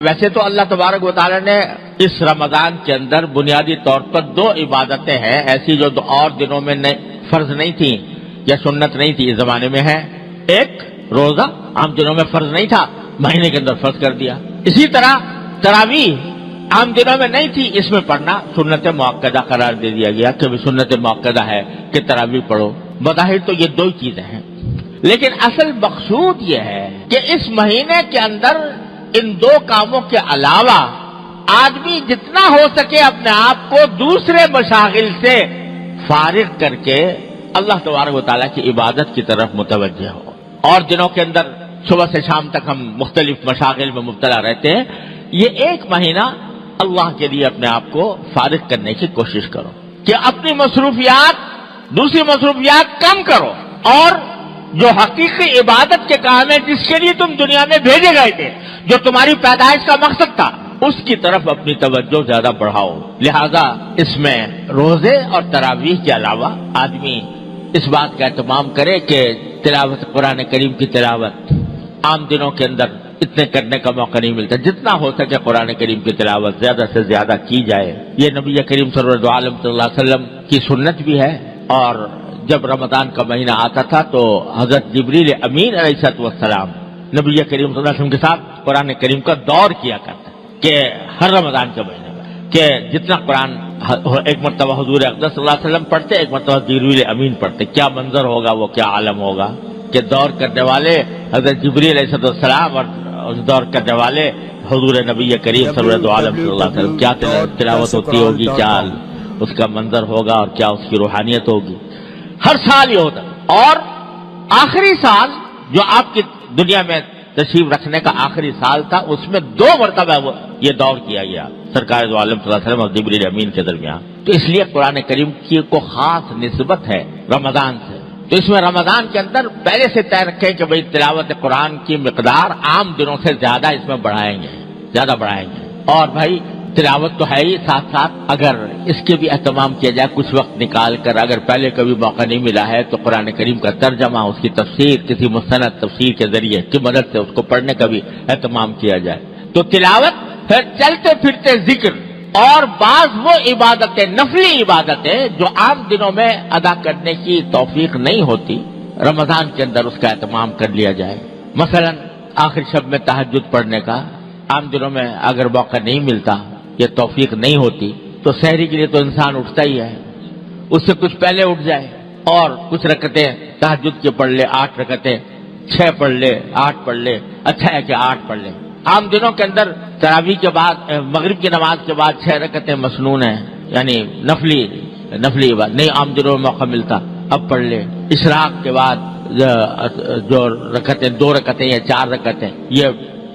ویسے تو اللہ تبارک و تعالی نے اس رمضان کے اندر بنیادی طور پر دو عبادتیں ہیں ایسی جو اور دنوں میں فرض نہیں تھیں یا سنت نہیں تھی، اس زمانے میں ہے۔ ایک روزہ عام دنوں میں فرض نہیں تھا، مہینے کے اندر فرض کر دیا۔ اسی طرح تراویح عام دنوں میں نہیں تھی، اس میں پڑھنا سنت مؤکدہ قرار دے دیا گیا کہ سنت مؤکدہ ہے کہ تراویح پڑھو۔ بظاہر تو یہ دو ہی چیزیں ہیں، لیکن اصل مقصود یہ ہے کہ اس مہینے کے اندر ان دو کاموں کے علاوہ آدمی جتنا ہو سکے اپنے آپ کو دوسرے مشاغل سے فارغ کر کے اللہ تبارک و تعالیٰ کی عبادت کی طرف متوجہ ہو۔ اور دنوں کے اندر صبح سے شام تک ہم مختلف مشاغل میں مبتلا رہتے ہیں، یہ ایک مہینہ اللہ کے لیے اپنے آپ کو فارغ کرنے کی کوشش کرو کہ اپنی مصروفیات دوسری مصروفیات کم کرو، اور جو حقیقی عبادت کے کام ہے جس کے لیے تم دنیا میں بھیجے گئے تھے، جو تمہاری پیدائش کا مقصد تھا، اس کی طرف اپنی توجہ زیادہ بڑھاؤ۔ لہذا اس میں روزے اور تراویح کے علاوہ آدمی اس بات کا اہتمام کرے کہ تلاوت قرآن کریم کی تلاوت عام دنوں کے اندر اتنے کرنے کا موقع نہیں ملتا، جتنا ہو سکے قرآن کریم کی تلاوت زیادہ سے زیادہ کی جائے۔ یہ نبی کریم صلی اللہ علیہ وسلم کی سنت بھی ہے، اور جب رمضان کا مہینہ آتا تھا تو حضرت جبریل امین علیہ السلام نبی کریم صلی اللہ علیہ وسلم کے ساتھ قرآن کریم کا دور کیا کرتے کہ ہر رمضان کے مہینے میں کہ جتنا قرآن ایک مرتبہ حضور اقدس صلی اللہ علیہ وسلم پڑھتے، ایک مرتبہ جبریل امین پڑھتے، کیا منظر ہوگا، وہ کیا عالم ہوگا کہ دور کرنے والے حضرت جبریل علیہ السلام اور دور کرنے والے حضور نبی کریم صلی اللہ علیہ وسلم، کیا تلاوت ہوتی ہوگی، کیا اس کا منظر ہوگا اور کیا اس کی روحانیت ہوگی۔ ہر سال یہ ہوتا، اور آخری سال جو آپ کی دنیا میں تشریف رکھنے کا آخری سال تھا، اس میں 2 مرتبہ یہ دور کیا گیا سرکار دو عالم صلی اللہ علیہ وسلم اور جبریل امین کے درمیان۔ تو اس لیے قرآن کریم کی کو خاص نسبت ہے رمضان سے، تو اس میں رمضان کے اندر پہلے سے طے رکھیں کہ بھئی تلاوت قرآن کی مقدار عام دنوں سے زیادہ اس میں بڑھائیں گے۔ اور بھائی تلاوت تو ہے ہی، ساتھ ساتھ اگر اس کے بھی اہتمام کیا جائے کچھ وقت نکال کر، اگر پہلے کبھی موقع نہیں ملا ہے تو قرآن کریم کا ترجمہ، اس کی تفسیر کسی مستند تفسیر کے ذریعے کی مدد سے اس کو پڑھنے کا بھی اہتمام کیا جائے۔ تو تلاوت، پھر چلتے پھرتے ذکر، اور بعض وہ عبادتیں نفلی عبادتیں جو عام دنوں میں ادا کرنے کی توفیق نہیں ہوتی، رمضان کے اندر اس کا اہتمام کر لیا جائے۔ مثلا آخر شب میں تہجد پڑھنے کا عام دنوں میں اگر موقع نہیں ملتا، یہ توفیق نہیں ہوتی، تو سحری کے لیے تو انسان اٹھتا ہی ہے، اس سے کچھ پہلے اٹھ جائے اور کچھ رکعتیں تہجد کے پڑھ لے، 8 رکعتیں، 6 پڑھ لے، 8 پڑھ لے، اچھا ہے کہ 8 پڑھ لے۔ عام دنوں کے اندر تراویح کے بعد، مغرب کی نماز کے بعد 6 رکعتیں مسنون ہیں، یعنی نفلی عبادت نہیں عام دنوں میں موقع ملتا، اب پڑھ لے۔ اشراق کے بعد جو رکعتیں 2 رکعتیں یا 4 رکعتیں، یہ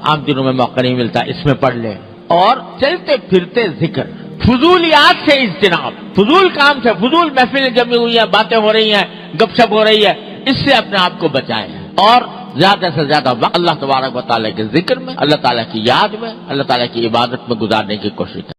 عام دنوں میں موقع نہیں ملتا، اس میں پڑھ لے۔ اور چلتے پھرتے ذکر، فضولیات سے اجتناب، فضول کام سے، فضول محفلیں جمی ہوئی ہیں، باتیں ہو رہی ہیں، گپ شپ ہو رہی ہے، اس سے اپنے آپ کو بچائیں، اور زیادہ سے زیادہ وقت اللہ تبارک و تعالیٰ کے ذکر میں، اللہ تعالیٰ کی یاد میں، اللہ تعالیٰ کی عبادت میں گزارنے کی کوشش کریں۔